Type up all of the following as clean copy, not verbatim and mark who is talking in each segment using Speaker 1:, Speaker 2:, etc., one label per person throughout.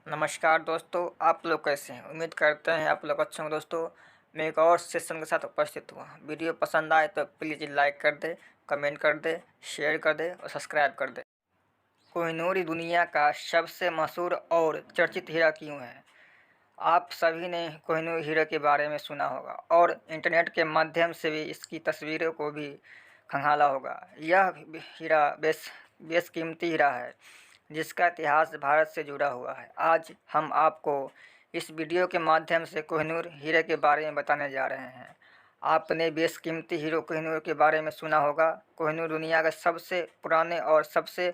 Speaker 1: नमस्कार दोस्तों, आप लोग कैसे हैं? उम्मीद करते हैं आप लोग अच्छे होंगे। दोस्तों, मैं एक और सेशन के साथ उपस्थित हुआ। वीडियो पसंद आए तो प्लीज़ लाइक कर दे, कमेंट कर दे, शेयर कर दे और सब्सक्राइब कर दे। कोहिनूर दुनिया का सबसे मशहूर और चर्चित हीरा क्यों है? आप सभी ने कोहिनूर हीरे के बारे में सुना होगा और इंटरनेट के माध्यम से भी इसकी तस्वीरों को भी खंगाला होगा। यह हीरा बेशकीमती हीरा है जिसका इतिहास भारत से जुड़ा हुआ है। आज हम आपको इस वीडियो के माध्यम से कोहिनूर हीरे के बारे में बताने जा रहे हैं। आपने बेशकीमती हीरो कोहिनूर के बारे में सुना होगा। कोहिनूर दुनिया के सबसे पुराने और सबसे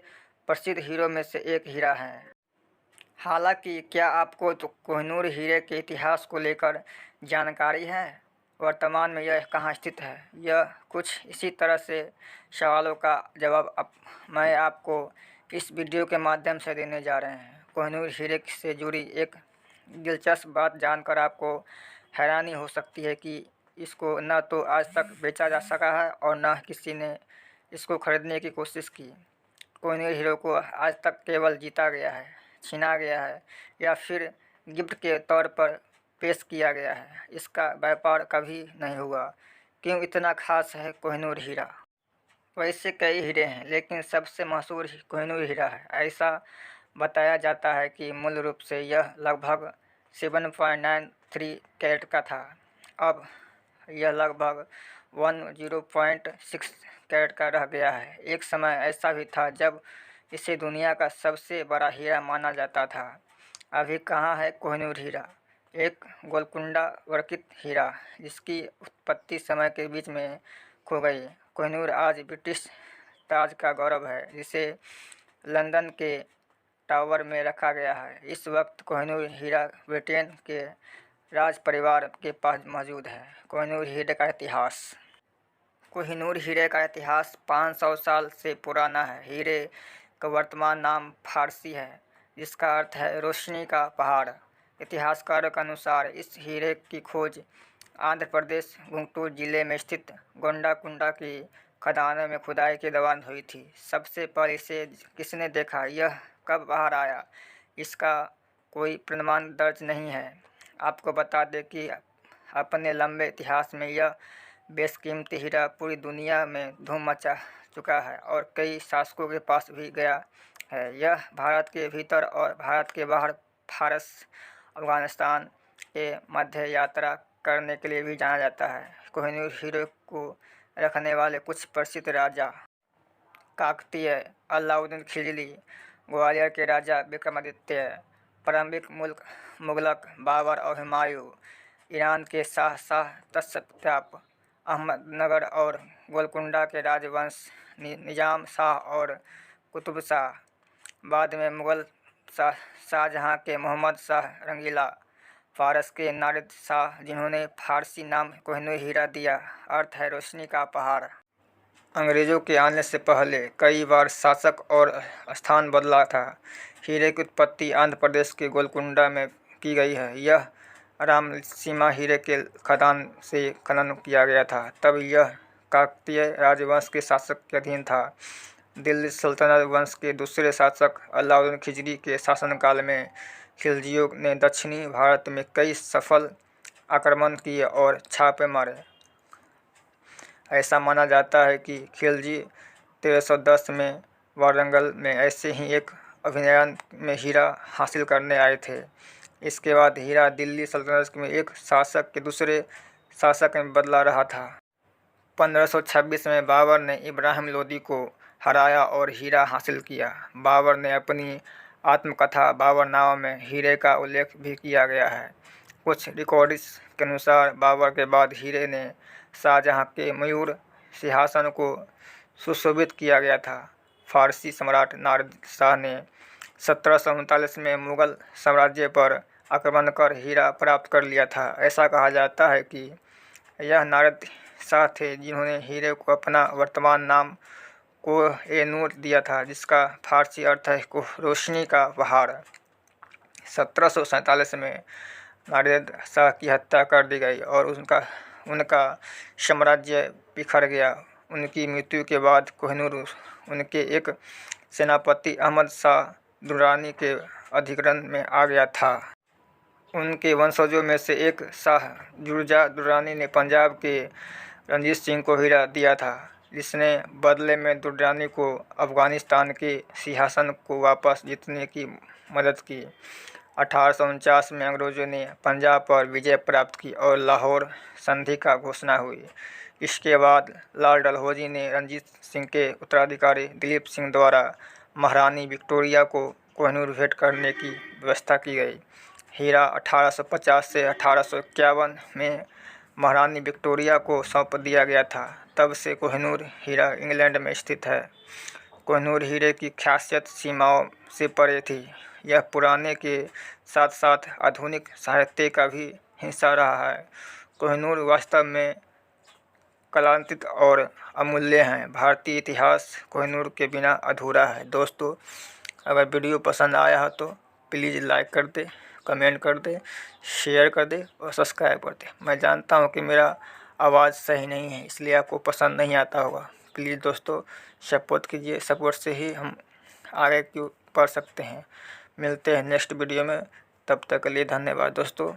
Speaker 1: प्रसिद्ध हीरो में से एक हीरा है। हालांकि क्या आपको तो कोहिनूर हीरे के इतिहास को लेकर जानकारी है? वर्तमान में यह कहाँ स्थित है? यह कुछ इसी तरह से सवालों का जवाब मैं आपको इस वीडियो के माध्यम से देने जा रहे हैं। कोहिनूर हीरे से जुड़ी एक दिलचस्प बात जानकर आपको हैरानी हो सकती है कि इसको न तो आज तक बेचा जा सका है और न किसी ने इसको खरीदने की कोशिश की। कोहिनूर हीरो को आज तक केवल जीता गया है, छीना गया है या फिर गिफ्ट के तौर पर पेश किया गया है। इसका व्यापार कभी नहीं हुआ। क्यों इतना खास है कोहिनूर हीरा? वैसे कई हीरे हैं लेकिन सबसे मशहूर कोहिनूर हीरा है। ऐसा बताया जाता है कि मूल रूप से यह लगभग 7.93 कैरेट का था। अब यह लगभग 10.6 कैरेट का रह गया है। एक समय ऐसा भी था जब इसे दुनिया का सबसे बड़ा हीरा माना जाता था। अभी कहाँ है कोहिनूर हीरा? एक गोलकुंडा वर्कित हीरा जिसकी उत्पत्ति समय के बीच में खो गई। कोहिनूर आज ब्रिटिश ताज का गौरव है जिसे लंदन के टावर में रखा गया है। इस वक्त कोहिनूर हीरा ब्रिटेन के राज परिवार के पास मौजूद है। कोहिनूर हीरे का इतिहास। कोहिनूर हीरे का इतिहास 500 साल से पुराना है। हीरे का वर्तमान नाम फारसी है जिसका अर्थ है रोशनी का पहाड़। इतिहासकारों के अनुसार इस हीरे की खोज आंध्र प्रदेश गुंटूर जिले में स्थित गोंडाकुंडा की खदानों में खुदाई के दौरान हुई थी। सबसे पहले इसे किसने देखा, यह कब बाहर आया, इसका कोई प्रमाण दर्ज नहीं है। आपको बता दें कि अपने लंबे इतिहास में यह बेशकीमती हीरा पूरी दुनिया में धूम मचा चुका है और कई शासकों के पास भी गया है। यह भारत के भीतर और भारत के बाहर फारस, अफगानिस्तान के मध्य यात्रा करने के लिए भी जाना जाता है। कोहिनूर हीरे को रखने वाले कुछ प्रसिद्ध राजा: काकतीय, अलाउद्दीन खिलजी, ग्वालियर के राजा विक्रमादित्य, प्रारंभिक मुगलक बाबर और हुमायूं, ईरान के शाह तसफ्याप, अहमदनगर और गोलकुंडा के राजवंश निजाम शाह और कुतुब शाह, बाद में मुगल शाहजहां के मोहम्मद शाह रंगीला, फारस के नादिर शाह जिन्होंने फारसी नाम कोहिनूर हीरा दिया, अर्थ है रोशनी का पहाड़। अंग्रेज़ों के आने से पहले कई बार शासक और स्थान बदला था। हीरे की उत्पत्ति आंध्र प्रदेश के गोलकुंडा में की गई है। यह रामसीमा हीरे के खदान से खनन किया गया था। तब यह काकतीय राजवंश के शासक के अधीन था। दिल्ली सल्तनत वंश के दूसरे शासक अलाउद्दीन खिलजी के शासनकाल में खिलजियों ने दक्षिणी भारत में कई सफल आक्रमण किए और छापे मारे। ऐसा माना जाता है कि खिलजी 1310 में वारंगल में ऐसे ही एक अभियान में हीरा हासिल करने आए थे। इसके बाद हीरा दिल्ली सल्तनत में एक शासक के दूसरे शासक में बदला रहा था। 1526 में बाबर ने इब्राहिम लोदी को हराया और हीरा हासिल किया। बाबर ने अपनी आत्मकथा बाबरनामा में हीरे का उल्लेख भी किया गया है। कुछ रिकॉर्ड्स के अनुसार बाबर के बाद हीरे ने शाहजहां के मयूर सिंहासन को सुशोभित किया गया था। फारसी सम्राट नादिर शाह ने 1739 में मुगल साम्राज्य पर आक्रमण कर हीरा प्राप्त कर लिया था। ऐसा कहा जाता है कि यह नादिर शाह थे जिन्होंने हीरे को अपना वर्तमान नाम कोह-ए-नूर दिया था, जिसका फारसी अर्थ है रोशनी का पहाड़। 1747 में नादिर शाह की हत्या कर दी गई और उनका साम्राज्य बिखर गया। उनकी मृत्यु के बाद कोहिनूर उनके एक सेनापति अहमद शाह दुर्रानी के अधिग्रहण में आ गया था। उनके वंशजों में से एक शाह जुर्जा दुर्रानी ने पंजाब के रंजीत सिंह को हीरा दिया था, जिसने बदले में दुर्रानी को अफगानिस्तान के सिंहासन को वापस जीतने की मदद की। 1849 में अंग्रेजों ने पंजाब पर विजय प्राप्त की और लाहौर संधि का घोषणा हुई। इसके बाद लाल डलहौजी ने रंजीत सिंह के उत्तराधिकारी दिलीप सिंह द्वारा महारानी विक्टोरिया को कोहिनूर भेंट करने की व्यवस्था की गई। हीरा 1850 से 1851 में महारानी विक्टोरिया को सौंप दिया गया था। तब से कोहिनूर हीरा इंग्लैंड में स्थित है। कोहिनूर हीरे की खासियत सीमाओं से परे थी। यह पुराने के साथ साथ आधुनिक साहित्य का भी हिस्सा रहा है। कोहिनूर वास्तव में कलातीत और अमूल्य हैं। भारतीय इतिहास कोहिनूर के बिना अधूरा है। दोस्तों, अगर वीडियो पसंद आया हो तो प्लीज़ लाइक कर दे, कमेंट कर दे, शेयर कर दे और सब्सक्राइब कर दे। मैं जानता हूँ कि मेरा आवाज़ सही नहीं है, इसलिए आपको पसंद नहीं आता होगा। प्लीज़ दोस्तों सपोर्ट कीजिए, सपोर्ट से ही हम आगे क्यों बढ़ सकते हैं। मिलते हैं नेक्स्ट वीडियो में, तब तक के लिए धन्यवाद दोस्तों।